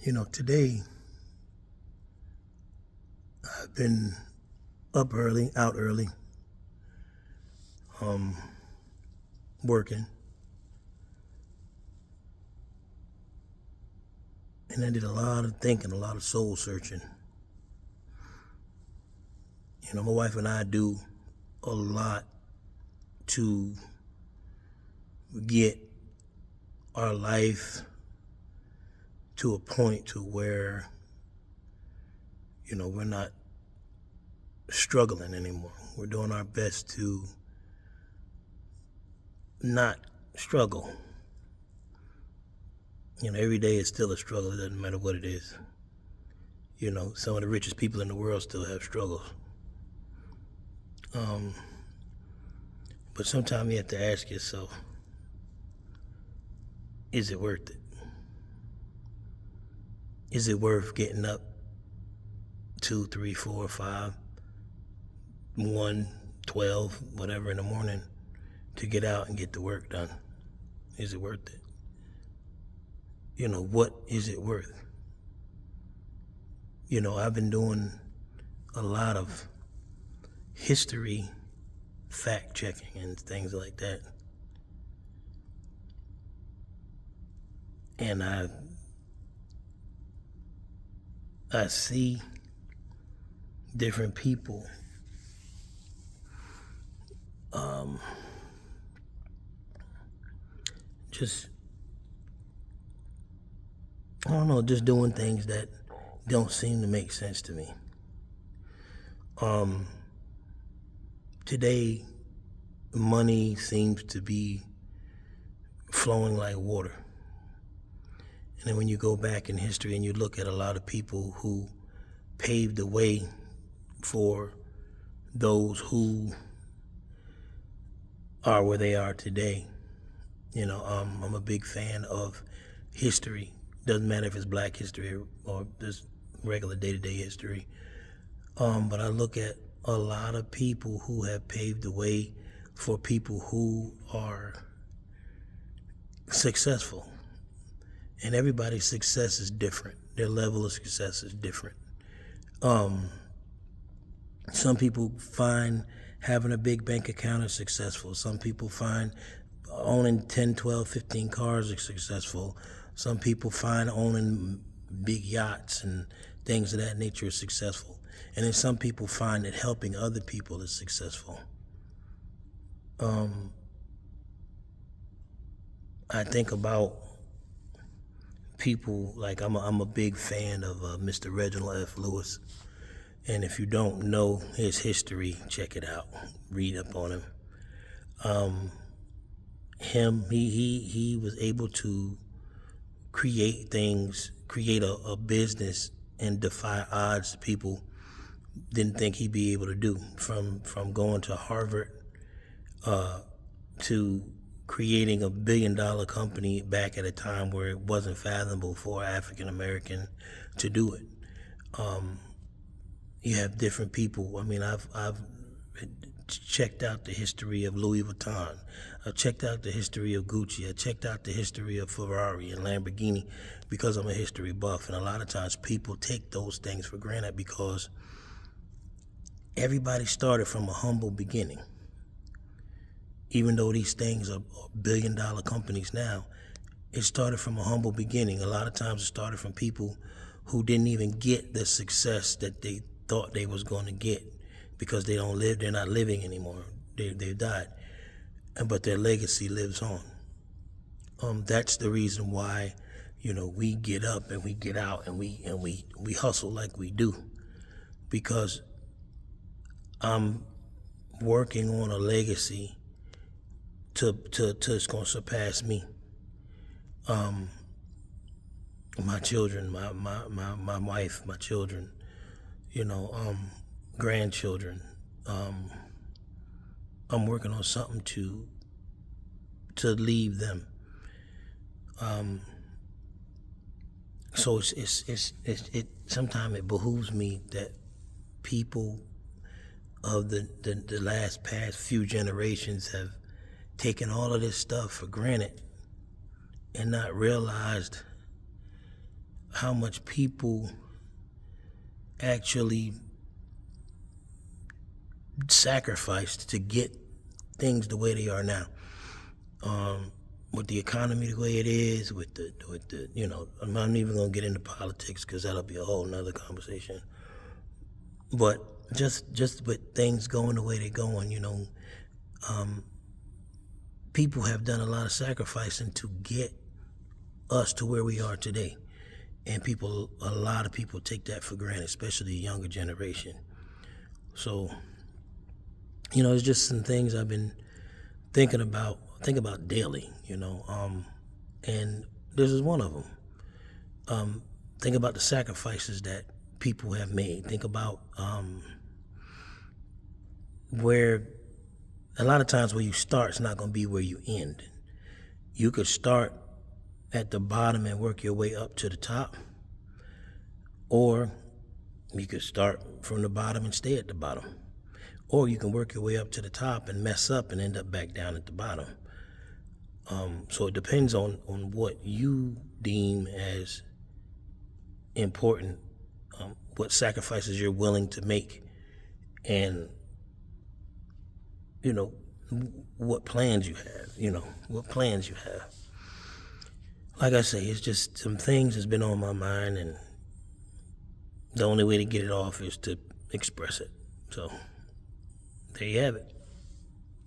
Today I've been up early, out early, working, and I did a lot of thinking, a lot of soul searching. My wife and I do a lot to get our life to a point to where, we're not struggling anymore. We're doing our best to not struggle. Every day is still a struggle. It doesn't matter what it is. Some of the richest people in the world still have struggles. But sometimes you have to ask yourself, is it worth it? Is it worth getting up 2, 3, 4, 5, 1, 12, whatever in the morning to get out and get the work done? Is it worth it? What is it worth? I've been doing a lot of history fact checking and things like that. And I see different people just doing things that don't seem to make sense to me. Today, money seems to be flowing like water. And then when you go back in history and you look at a lot of people who paved the way for those who are where they are today, I'm a big fan of history. Doesn't matter if it's black history or just regular day-to-day history. But I look at a lot of people who have paved the way for people who are successful. And everybody's success is different. Their level of success is different. Some people find having a big bank account is successful. Some people find owning 10, 12, 15 cars is successful. Some people find owning big yachts and things of that nature is successful. And then some people find that helping other people is successful. I think about people like I'm a big fan of Mr. Reginald F. Lewis. And if you don't know his history, check it out. Read up on him. He was able to create things, create a business and defy odds that people didn't think he'd be able to do. From going to Harvard to creating a $1 billion company back at a time where it wasn't fathomable for an African American to do it. You have different people. I've checked out the history of Louis Vuitton. I've checked out the history of Gucci. I checked out the history of Ferrari and Lamborghini because I'm a history buff. And a lot of times people take those things for granted because everybody started from a humble beginning. Even though these things are $1 billion companies now, it started from a humble beginning. A lot of times it started from people who didn't even get the success that they thought they was going to get because they're not living anymore. They've died. But their legacy lives on. That's the reason why, we get up and we get out and we hustle like we do. Because I'm working on a legacy to it's gonna surpass me. My children, my wife, my children, grandchildren. I'm working on something to leave them. So it sometimes it behooves me that people of the past few generations have taken all of this stuff for granted and not realized how much people actually sacrificed to get things the way they are now. With the economy the way it is, with the I'm not even gonna get into politics because that'll be a whole nother conversation. But just with things going the way they're going, people have done a lot of sacrificing to get us to where we are today. And a lot of people take that for granted, especially the younger generation. So, it's just some things I've been think about daily, and this is one of them. Think about the sacrifices that people have made. Think about where a lot of times where you start is not going to be where you end. You could start at the bottom and work your way up to the top, or you could start from the bottom and stay at the bottom, or you can work your way up to the top and mess up and end up back down at the bottom. So it depends on what you deem as important, what sacrifices you're willing to make, and what plans you have. Like I say, it's just some things that's been on my mind, and the only way to get it off is to express it. So there you have it.